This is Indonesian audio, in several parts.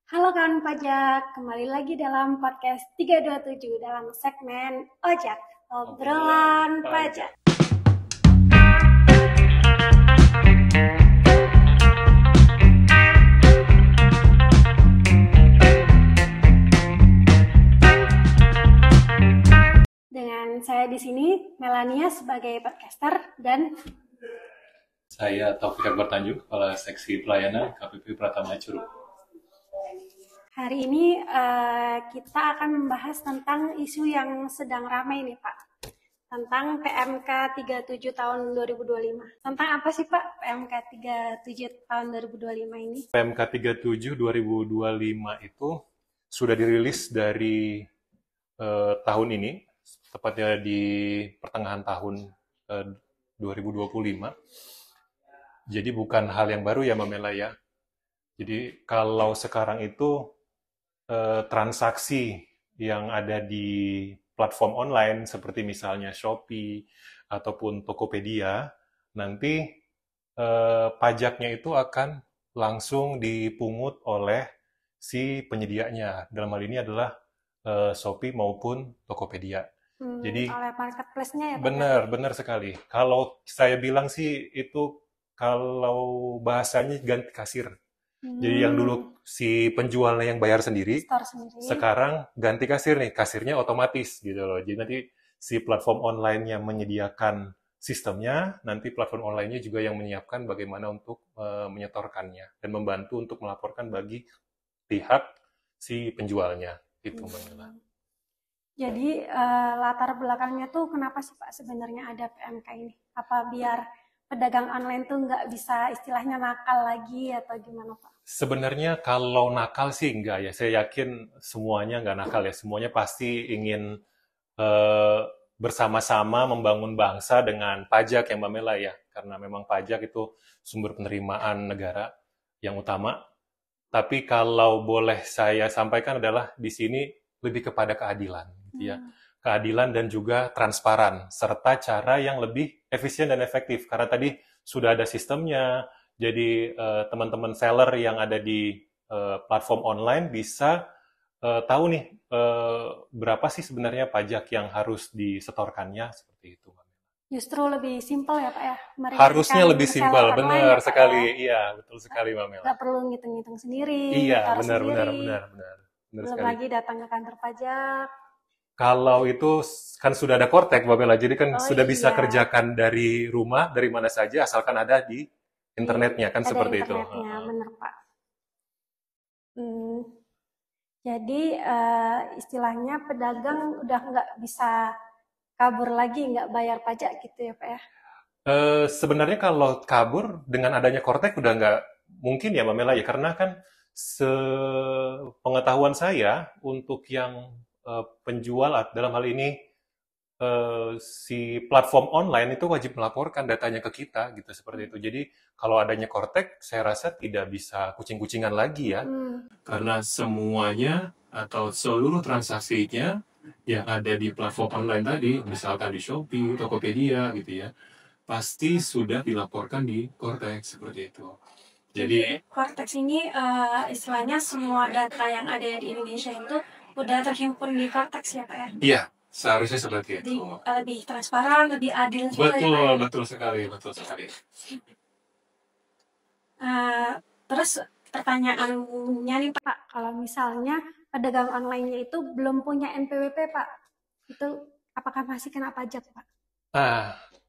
Halo kawan pajak, kembali lagi dalam podcast 327 dalam segmen Ojak, obrolan pajak. Dengan saya di sini, Melania sebagai podcaster dan Saya Taufik Akbar Tanjung, Kepala Seksi Pelayanan KPP Pratama Curug. hari ini kita akan membahas tentang isu yang sedang ramai nih Pak, tentang PMK 37 tahun 2025. Tentang apa sih Pak PMK 37 tahun 2025 ini? PMK 37 2025 itu sudah dirilis dari tahun ini, tepatnya di pertengahan tahun 2025. Jadi bukan hal yang baru ya Mbak Mela ya. Jadi kalau sekarang itu transaksi yang ada di platform online seperti misalnya Shopee ataupun Tokopedia, nanti pajaknya itu akan langsung dipungut oleh si penyedianya. Dalam hal ini adalah Shopee maupun Tokopedia. Jadi Oleh marketplace-nya ya Pak? benar sekali. Kalau saya bilang sih itu kalau bahasanya ganti kasir. Jadi yang dulu si penjualnya yang bayar sendiri, Store sendiri. sekarang ganti kasir nih, kasirnya otomatis gitu loh. Jadi nanti si platform online-nya menyediakan sistemnya, nanti platform online-nya juga yang menyiapkan bagaimana untuk menyetorkannya dan membantu untuk melaporkan bagi pihak si penjualnya. Itu Mbak Mela. Jadi latar belakangnya tuh kenapa sih Pak sebenarnya ada PMK ini? Apa biar pedagang online tuh nggak bisa istilahnya nakal lagi atau gimana Pak? Sebenarnya kalau nakal sih enggak ya. Saya yakin semuanya enggak nakal ya. Semuanya pasti ingin eh, bersama-sama membangun bangsa dengan pajak yang Mbak Mela ya. Karena memang pajak itu sumber penerimaan negara yang utama. Tapi kalau boleh saya sampaikan adalah di sini lebih kepada keadilan, gitu ya. Keadilan dan juga transparan, serta cara yang lebih efisien dan efektif. Karena tadi sudah ada sistemnya, jadi teman-teman seller yang ada di platform online bisa tahu nih berapa sih sebenarnya pajak yang harus disetorkannya, seperti itu. Justru lebih simpel ya Pak ya, Harusnya meringankan lebih seller simpel, online benar ya Pak sekali. ya. Iya, betul sekali, Mbak Mela. Nggak perlu ngitung-ngitung sendiri, Iya, nyetor benar, benar, sendiri, benar, benar, benar belum sekali. lagi datang ke kantor pajak. Kalau itu kan sudah ada Kortek, Mbak Bella, jadi kan Oh sudah bisa iya, kerjakan dari rumah, dari mana saja, asalkan ada di internetnya, kan ada seperti itu. internetnya, bener Pak. Hmm, jadi istilahnya pedagang udah nggak bisa kabur lagi, nggak bayar pajak gitu ya Pak ya? Sebenarnya kalau kabur dengan adanya Kortek udah nggak mungkin ya, Mbak Mela, ya, karena kan sepengetahuan saya untuk yang penjual dalam hal ini si platform online itu wajib melaporkan datanya ke kita gitu seperti itu. Jadi kalau adanya Kortek, saya rasa tidak bisa kucing-kucingan lagi ya. Karena semuanya atau seluruh transaksinya yang ada di platform online tadi, misalkan di Shopee, Tokopedia gitu ya, pasti sudah dilaporkan di Cortex seperti itu. Jadi Cortex ini istilahnya semua data yang ada di Indonesia itu udah terhimpun di Cortex ya Pak ya? iya, seharusnya seperti Jadi itu. lebih transparan, lebih adil juga ya Pak ya? Betul sekali, betul sekali. Terus pertanyaannya nih Pak, kalau misalnya pedagang online-nya itu belum punya NPWP Pak, itu apakah masih kena pajak Pak?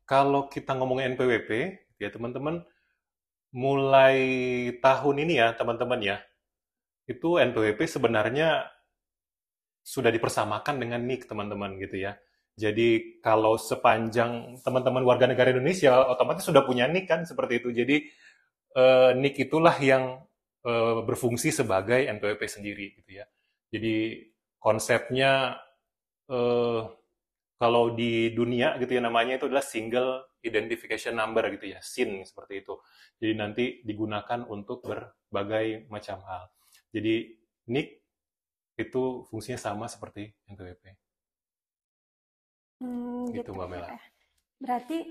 Kalau kita ngomongin NPWP, ya teman-teman, mulai tahun ini ya teman-teman ya, itu NPWP sebenarnya sudah dipersamakan dengan NIK teman-teman gitu ya. Jadi kalau sepanjang teman-teman warga negara Indonesia otomatis sudah punya NIK kan seperti itu. Jadi NIK itulah yang berfungsi sebagai NPWP sendiri gitu ya. Jadi konsepnya eh, kalau di dunia gitu ya namanya itu adalah single identification number gitu ya, SIN seperti itu. Jadi nanti digunakan untuk berbagai macam hal. Jadi NIK itu fungsinya sama seperti NPWP. Gitu Mbak Mela. Berarti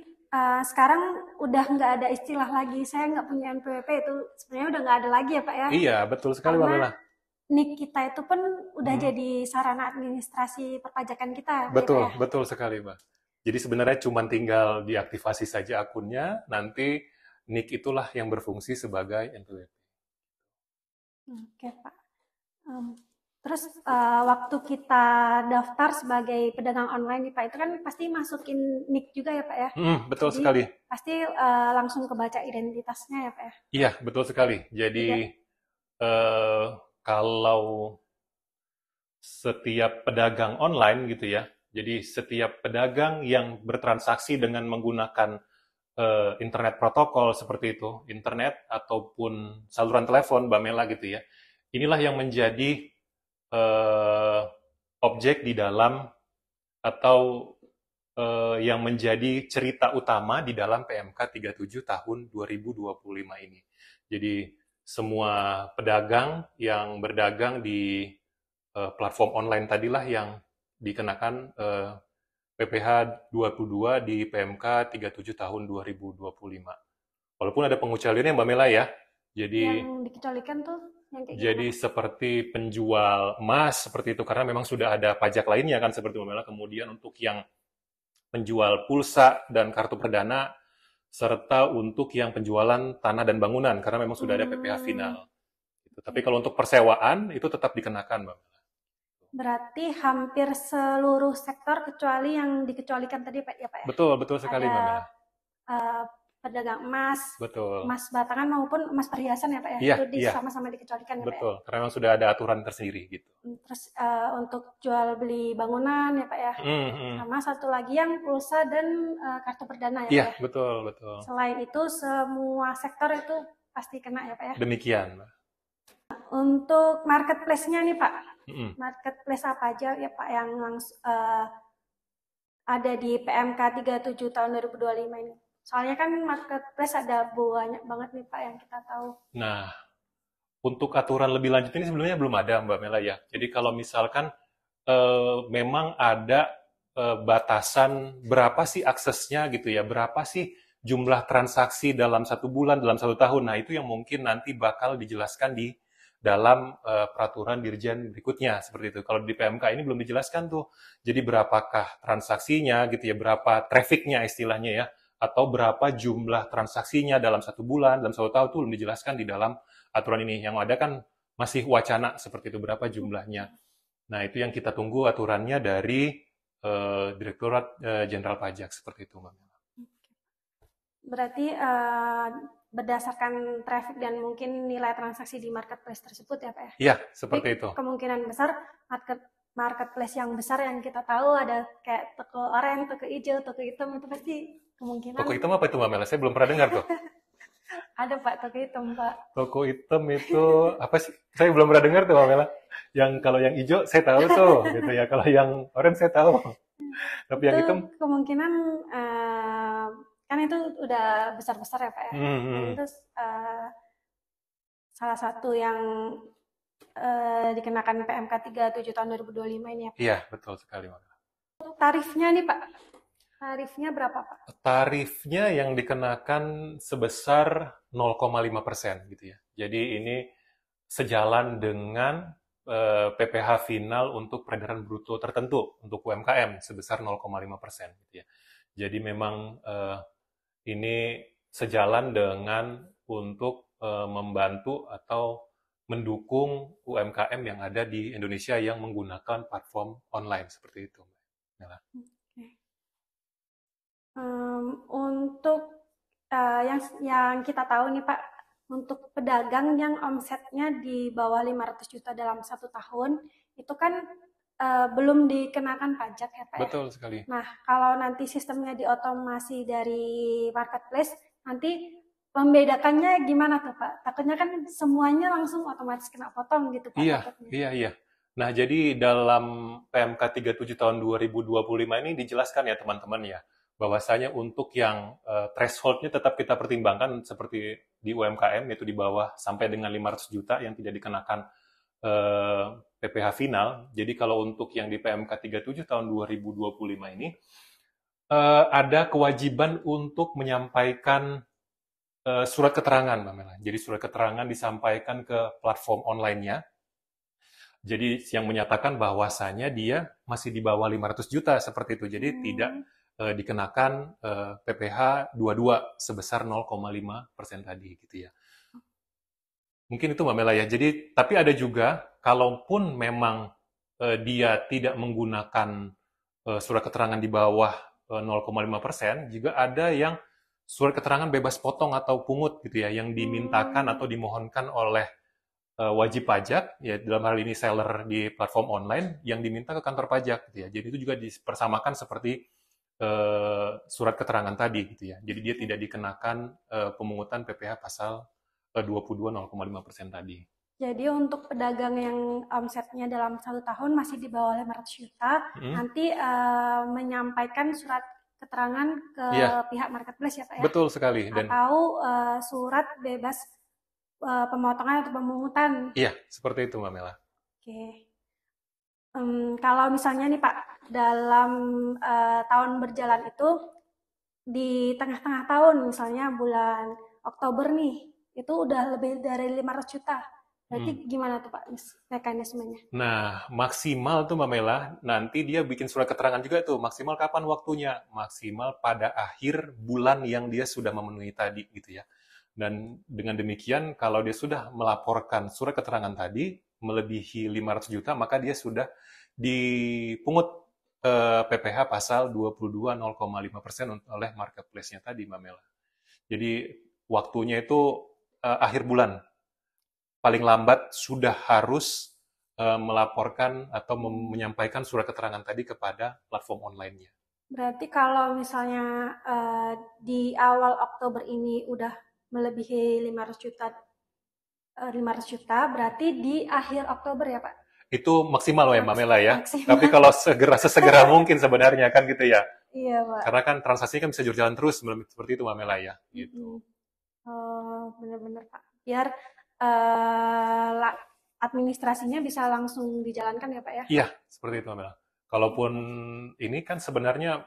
sekarang udah nggak ada istilah lagi, saya nggak punya NPWP, itu sebenarnya udah nggak ada lagi ya Pak ya? Iya, betul sekali Mbak Mela. NIK kita itu pun udah Hmm. jadi sarana administrasi perpajakan kita, ya Pak Betul, ya? betul sekali, Mbak. Jadi sebenarnya cuma tinggal diaktifasi saja akunnya, nanti NIK itulah yang berfungsi sebagai NPWP. Oke, Pak. Terus waktu kita daftar sebagai pedagang online nih Pak, itu kan pasti masukin NIK juga ya Pak ya? Betul Jadi sekali. pasti langsung kebaca identitasnya ya Pak ya? Iya, betul sekali. Jadi eh, kalau setiap pedagang online gitu ya, jadi setiap pedagang yang bertransaksi dengan menggunakan internet protokol seperti itu, internet ataupun saluran telepon, Mbak Mela gitu ya, inilah yang menjadi eh, objek di dalam atau yang menjadi cerita utama di dalam PMK 37 tahun 2025 ini. Jadi semua pedagang yang berdagang di platform online tadilah yang dikenakan PPh 22 di PMK 37 tahun 2025. Walaupun ada pengecualiannya Mbak Mela ya. Jadi Yang dikecualikan tuh yang kayak jadi gimana? seperti penjual emas seperti itu karena memang sudah ada pajak lainnya kan seperti Mbak Mela. Kemudian untuk yang penjual pulsa dan kartu perdana serta untuk yang penjualan tanah dan bangunan karena memang sudah ada PPh final. Gitu. Tapi kalau untuk persewaan itu tetap dikenakan, Mbak. Berarti hampir seluruh sektor kecuali yang dikecualikan tadi Pak ya Pak ya? Betul, betul sekali, Ada Mbak Mela. pedagang emas, Betul. emas batangan maupun emas perhiasan ya Pak ya? Iya, Itu iya. sama-sama dikecualikan ya Pak ya? Betul, karena memang sudah ada aturan tersendiri gitu. Terus untuk jual beli bangunan ya Pak ya? Sama satu lagi yang pulsa dan kartu perdana ya Iya, Pak ya? betul, betul. Selain itu semua sektor itu pasti kena ya Pak ya? Demikian, Mbak. Untuk marketplace-nya nih Pak, Mm-mm. marketplace apa aja ya Pak yang ada di PMK 37 tahun 2025 ini? Soalnya kan marketplace ada banyak banget nih Pak yang kita tahu. Nah, untuk aturan lebih lanjut ini sebenarnya belum ada, Mbak Mela ya. Jadi kalau misalkan memang ada batasan berapa sih aksesnya gitu ya, berapa sih jumlah transaksi dalam 1 bulan, dalam 1 tahun. Nah, itu yang mungkin nanti bakal dijelaskan di dalam peraturan dirjen berikutnya seperti itu. Kalau di PMK ini belum dijelaskan tuh. Jadi berapakah transaksinya gitu ya, berapa trafficnya istilahnya ya, atau berapa jumlah transaksinya dalam 1 bulan, dalam 1 tahun itu belum dijelaskan di dalam aturan ini. Yang ada kan masih wacana seperti itu, berapa jumlahnya. Nah, itu yang kita tunggu aturannya dari Direktorat Jenderal Pajak seperti itu, Mbak. Berarti berdasarkan traffic dan mungkin nilai transaksi di marketplace tersebut ya Pak ya? Iya, seperti itu. Kemungkinan besar marketplace yang besar yang kita tahu ada kayak toko oranye, toko hijau, toko hitam itu pasti kemungkinan. Toko hitam apa itu, Mbak Mela? Saya belum pernah dengar tuh. Ada Pak, toko hitam Pak. Toko hitam itu apa sih? Saya belum pernah dengar tuh, Mbak Mela. Yang kalau yang hijau saya tahu tuh, gitu ya. Kalau yang oranye saya tahu. Tapi yang hitam kemungkinan kan itu udah besar-besar ya Pak ya. Itu salah satu yang dikenakan PMK 37 tahun 2025 ini ya Pak. Iya, betul sekali, Mbak. Tarifnya nih Pak, tarifnya berapa Pak? Tarifnya yang dikenakan sebesar 0,5% gitu ya. Jadi ini sejalan dengan PPh final untuk peredaran bruto tertentu untuk UMKM sebesar 0,5% gitu ya. Jadi memang ini sejalan dengan untuk membantu atau mendukung UMKM yang ada di Indonesia yang menggunakan platform online seperti itu. Untuk yang kita tahu nih Pak, untuk pedagang yang omsetnya di bawah 500 juta dalam 1 tahun, itu kan belum dikenakan pajak ya Pak ya? Betul sekali. Nah, kalau nanti sistemnya diotomasi dari marketplace, nanti membedakannya gimana tuh Pak? Takutnya kan semuanya langsung otomatis kena potong gitu Pak. Iya. Nah, jadi dalam PMK 37 tahun 2025 ini dijelaskan ya teman-teman ya, bahwasanya untuk yang threshold-nya tetap kita pertimbangkan seperti di UMKM, yaitu di bawah sampai dengan 500 juta yang tidak dikenakan PPh final. Jadi kalau untuk yang di PMK 37 tahun 2025 ini, ada kewajiban untuk menyampaikan surat keterangan, Mbak Mela. Jadi surat keterangan disampaikan ke platform online-nya, Jadi yang menyatakan bahwasanya dia masih di bawah 500 juta seperti itu. Jadi tidak dikenakan PPh 22 sebesar 0,5% tadi gitu ya. Mungkin itu Mbak Mela ya. Jadi tapi ada juga kalaupun memang dia tidak menggunakan surat keterangan di bawah 0,5%, juga ada yang surat keterangan bebas potong atau pungut gitu ya, yang dimintakan atau dimohonkan oleh wajib pajak, ya dalam hal ini seller di platform online yang diminta ke kantor pajak gitu ya. Jadi itu juga dipersamakan seperti surat keterangan tadi gitu ya. Jadi dia tidak dikenakan pemungutan PPh pasal 22 0,5% tadi. Jadi untuk pedagang yang omsetnya dalam 1 tahun masih di bawah 500 juta, nanti menyampaikan surat keterangan ke pihak marketplace ya Pak ya? Betul sekali. Atau surat bebas pemotongan atau pemungutan. Iya, seperti itu Mbak Mela. Oke. Kalau misalnya nih Pak, dalam tahun berjalan itu, di tengah-tengah tahun, misalnya bulan Oktober nih, itu udah lebih dari 500 juta. Berarti gimana tuh Pak mekanismenya? Nah, maksimal tuh Mbak Mela, nanti dia bikin surat keterangan juga tuh, maksimal kapan waktunya? Maksimal pada akhir bulan yang dia sudah memenuhi tadi gitu ya. Dan dengan demikian, kalau dia sudah melaporkan surat keterangan tadi melebihi 500 juta, maka dia sudah dipungut PPh pasal 22 0,5% oleh marketplace-nya tadi, Mbak Mela. Jadi waktunya itu akhir bulan. Paling lambat sudah harus melaporkan atau menyampaikan surat keterangan tadi kepada platform online-nya. Berarti kalau misalnya di awal Oktober ini udah melebihi 500 juta, berarti di akhir Oktober ya Pak? Itu maksimal loh ya Mbak Mela ya. Maksimal. Tapi kalau sesegera mungkin sebenarnya kan gitu ya. Iya Pak. Karena kan transaksinya kan bisa berjalan terus seperti itu Mbak Mela ya. Gitu. Benar-benar Pak. Biar administrasinya bisa langsung dijalankan ya Pak ya? Iya, seperti itu Mbak Mela. Kalaupun ini kan sebenarnya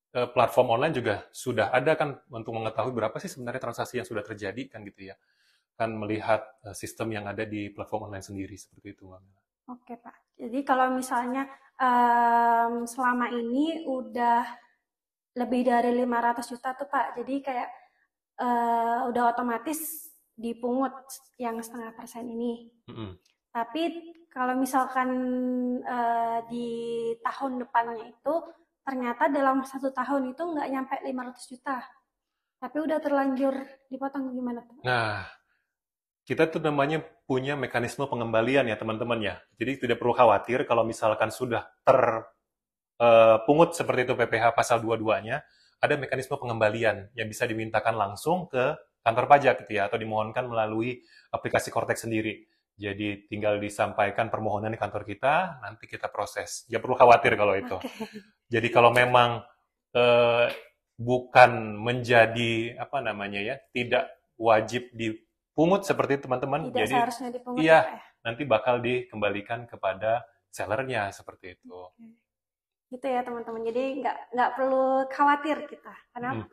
platform online juga sudah ada kan untuk mengetahui berapa sih sebenarnya transaksi yang sudah terjadi kan gitu ya. Kan melihat sistem yang ada di platform online sendiri seperti itu Mbak Mela. Oke Pak. Jadi kalau misalnya selama ini udah lebih dari 500 juta tuh Pak, jadi kayak udah otomatis dipungut yang 0,5% ini. Tapi kalau misalkan di tahun depannya itu ternyata dalam 1 tahun itu nggak nyampe 500 juta, tapi udah terlanjur dipotong gimana tuh? Nah, kita tuh namanya punya mekanisme pengembalian ya teman-teman ya. Jadi tidak perlu khawatir kalau misalkan sudah terpungut seperti itu PPh pasal 22-nya, ada mekanisme pengembalian yang bisa dimintakan langsung ke kantor pajak gitu ya, atau dimohonkan melalui aplikasi Kortex sendiri. Jadi tinggal disampaikan permohonan di kantor kita, nanti kita proses. Jangan perlu khawatir kalau itu. Jadi kalau memang bukan menjadi tidak wajib dipungut seperti teman-teman. Tidak jadi seharusnya dipungut iya, ya? nanti bakal dikembalikan kepada sellernya seperti itu. Gitu ya teman-teman. Jadi nggak perlu khawatir kita, karena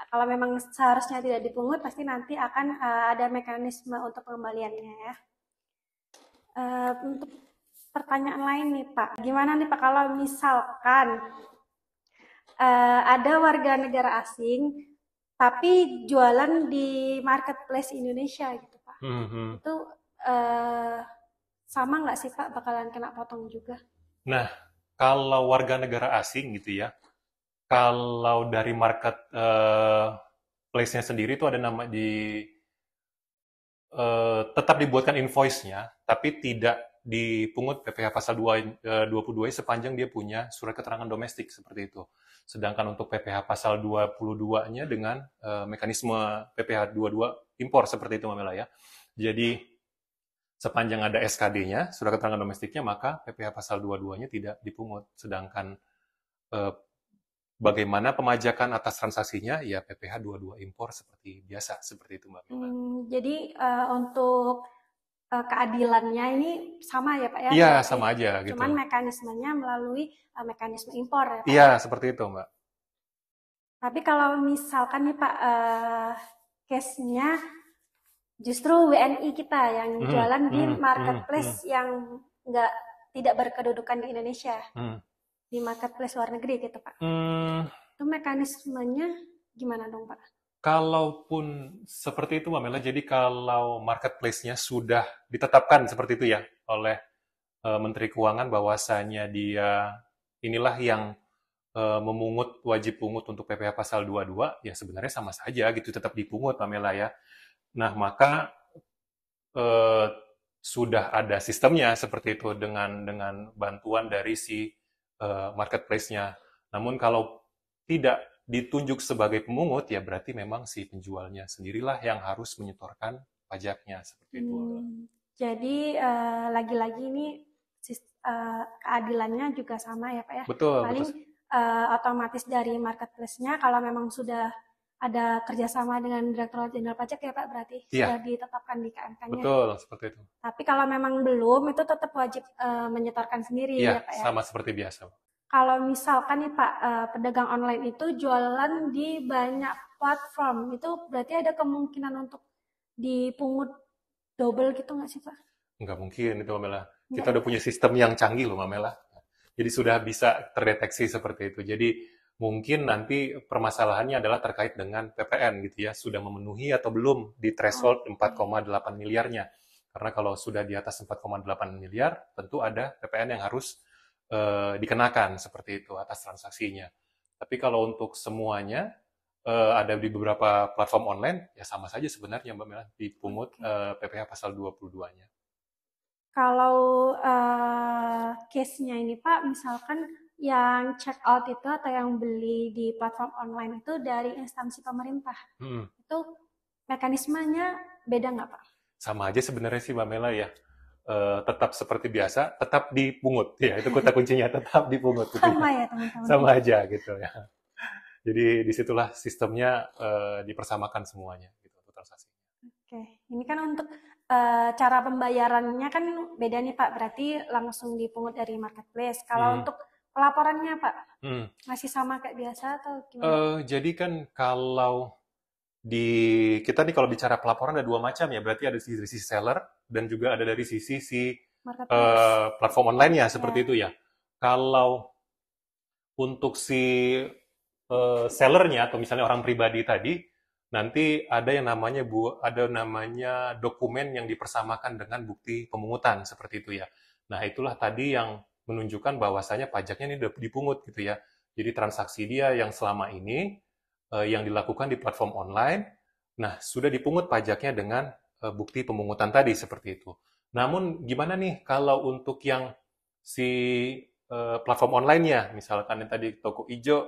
kalau memang seharusnya tidak dipungut, pasti nanti akan ada mekanisme untuk pengembaliannya ya. Untuk pertanyaan lain nih Pak, gimana nih Pak kalau misalkan ada warga negara asing tapi jualan di marketplace Indonesia gitu Pak, itu sama nggak sih Pak, bakalan kena potong juga? Nah, kalau warga negara asing gitu ya, kalau dari marketplace-nya sendiri itu ada nama tetap dibuatkan invoice-nya, tapi tidak dipungut PPh pasal 22 sepanjang dia punya surat keterangan domestik seperti itu. Sedangkan untuk PPh pasal 22-nya dengan mekanisme PPh 22 impor seperti itu Mbak Mela ya. Jadi sepanjang ada SKD-nya, surat keterangan domestiknya, maka PPh pasal 22-nya tidak dipungut. Sedangkan bagaimana pemajakan atas transaksinya, ya PPh 22 impor seperti biasa, seperti itu Mbak Mela. Jadi untuk keadilannya ini sama ya Pak ya? Iya, sama aja gitu. Cuman mekanismenya melalui mekanisme impor ya Pak? Iya, seperti itu Mbak. Tapi kalau misalkan nih Pak, case-nya justru WNI kita yang jualan di marketplace yang nggak tidak berkedudukan di Indonesia, Hmm. di marketplace luar negeri gitu Pak. Hmm, Itu mekanismenya gimana dong Pak? Kalaupun seperti itu, Mbak Mela, jadi kalau marketplace-nya sudah ditetapkan seperti itu ya oleh Menteri Keuangan bahwasanya dia inilah yang memungut wajib pungut untuk PPh pasal 22, ya sebenarnya sama saja gitu, tetap dipungut, Mbak Mela ya. Nah, maka eh, sudah ada sistemnya seperti itu dengan bantuan dari si marketplace-nya. Namun kalau tidak ditunjuk sebagai pemungut, ya berarti memang si penjualnya sendirilah yang harus menyetorkan pajaknya seperti itu. Jadi lagi-lagi ini keadilannya juga sama ya Pak ya. Betul, Paling betul. otomatis dari marketplace-nya kalau memang sudah ada kerjasama dengan Direktorat Jenderal Pajak ya Pak, berarti Iya. sudah ditetapkan di KMK-nya. Betul, seperti itu. Tapi kalau memang belum, itu tetap wajib menyetorkan sendiri Iya, ya Pak ya. sama seperti biasa. Kalau misalkan nih Pak, pedagang online itu jualan di banyak platform, itu berarti ada kemungkinan untuk dipungut double gitu nggak sih Pak? Nggak mungkin itu, Mbak Mela. Nggak Kita ya, udah Pak? punya sistem yang canggih loh, Mbak Mela. Jadi sudah bisa terdeteksi seperti itu. Jadi mungkin nanti permasalahannya adalah terkait dengan PPN gitu ya, sudah memenuhi atau belum di threshold 4,8 miliarnya. Karena kalau sudah di atas 4,8 miliar, tentu ada PPN yang harus dikenakan seperti itu atas transaksinya. Tapi kalau untuk semuanya ada di beberapa platform online, ya sama saja sebenarnya Mbak Mela, dipungut PPh pasal 22-nya. Kalau case-nya ini Pak, misalkan yang check out itu atau yang beli di platform online itu dari instansi pemerintah, itu mekanismenya beda nggak Pak? Sama aja sebenarnya sih Mbak Mela ya. Tetap seperti biasa, tetap dipungut. Ya, itu kata kuncinya, tetap dipungut. Gitu Sama ya, ya teman-teman? sama aja gitu ya. Jadi disitulah sistemnya dipersamakan semuanya gitu untuk transaksi. Oke, ini kan untuk cara pembayarannya kan beda nih Pak, berarti langsung dipungut dari marketplace. Kalau untuk pelaporannya Pak, masih sama kayak biasa atau gimana? Jadi kan kalau kita nih kalau bicara pelaporan ada dua macam ya, berarti ada dari sisi seller dan juga ada dari sisi si platform online-nya seperti itu ya. Kalau untuk si sellernya atau misalnya orang pribadi tadi, nanti ada yang namanya dokumen yang dipersamakan dengan bukti pemungutan seperti itu ya. Nah, itulah tadi yang menunjukkan bahwasanya pajaknya ini udah dipungut gitu ya. Jadi transaksi dia yang selama ini yang dilakukan di platform online, nah sudah dipungut pajaknya dengan bukti pemungutan tadi seperti itu. Namun gimana nih kalau untuk yang si platform online-nya, misalkan yang tadi toko hijau,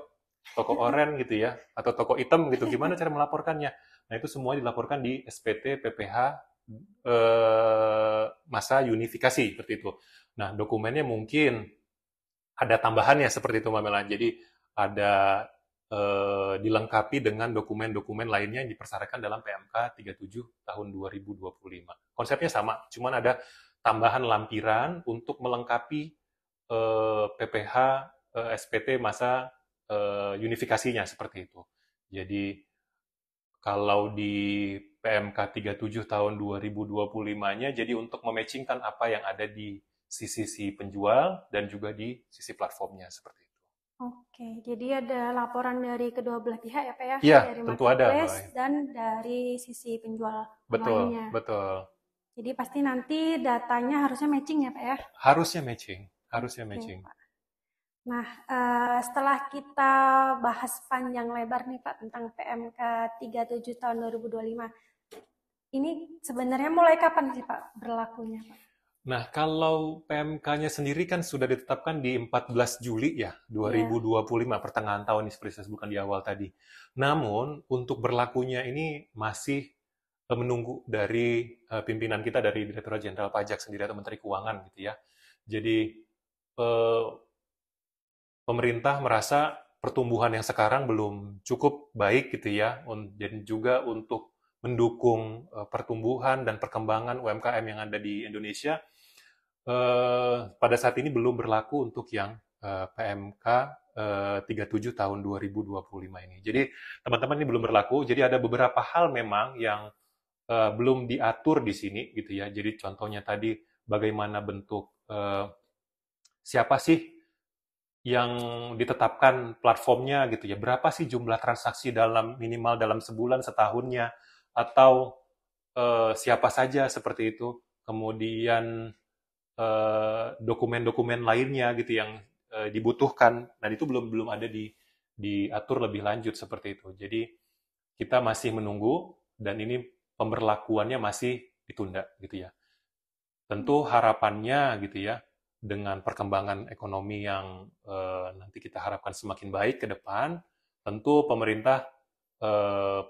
toko oranye gitu ya, atau toko hitam gitu, gimana cara melaporkannya? Nah itu semua dilaporkan di SPT PPh masa unifikasi seperti itu. Nah dokumennya mungkin ada tambahannya seperti itu Mbak Mela. Jadi ada dilengkapi dengan dokumen-dokumen lainnya yang dipersyaratkan dalam PMK 37 tahun 2025. Konsepnya sama, cuman ada tambahan lampiran untuk melengkapi PPh SPT masa unifikasinya seperti itu. Jadi kalau di PMK 37 tahun 2025-nya jadi untuk mematchingkan apa yang ada di sisi penjual dan juga di sisi platformnya seperti itu. Oke, jadi ada laporan dari kedua belah pihak ya Pak ya? Iya, dari tentu ada. Dan dari sisi penjual Betul, online-nya. betul. Jadi pasti nanti datanya harusnya matching ya Pak ya? Harusnya matching. Pak. Nah, setelah kita bahas panjang lebar nih Pak tentang PMK 37 tahun 2025, ini sebenarnya mulai kapan sih Pak berlakunya Pak? Nah, kalau PMK-nya sendiri kan sudah ditetapkan di 14 Juli ya, 2025, pertengahan tahun seperti saya sebutkan di awal tadi. Namun, untuk berlakunya ini masih menunggu dari pimpinan kita dari Direktorat Jenderal Pajak sendiri atau Menteri Keuangan gitu ya. Jadi, pemerintah merasa pertumbuhan yang sekarang belum cukup baik gitu ya, dan juga untuk mendukung pertumbuhan dan perkembangan UMKM yang ada di Indonesia, pada saat ini belum berlaku untuk yang PMK 37 tahun 2025 ini. Jadi teman-teman ini belum berlaku, jadi ada beberapa hal memang yang belum diatur di sini gitu ya. Jadi contohnya tadi bagaimana bentuk eh, siapa sih yang ditetapkan platformnya gitu ya, berapa sih jumlah transaksi minimal dalam sebulan, setahunnya, atau siapa saja seperti itu, kemudian dokumen-dokumen lainnya gitu yang dibutuhkan, dan itu belum ada diatur lebih lanjut seperti itu. Jadi kita masih menunggu, dan ini pemberlakuannya masih ditunda gitu ya. Tentu harapannya gitu ya, dengan perkembangan ekonomi yang nanti kita harapkan semakin baik ke depan, tentu pemerintah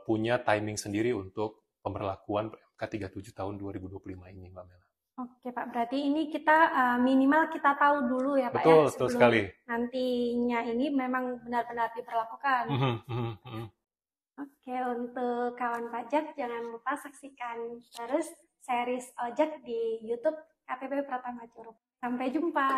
punya timing sendiri untuk pemberlakuan PMK 37 tahun 2025 ini, Mbak Mela. Oke Pak, berarti ini kita minimal kita tahu dulu ya Pak ya, Betul sebelum sekali. nantinya ini memang benar-benar diberlakukan. Oke, untuk kawan pajak jangan lupa saksikan terus series Ojek di YouTube KPP Pratama Curug. Sampai jumpa.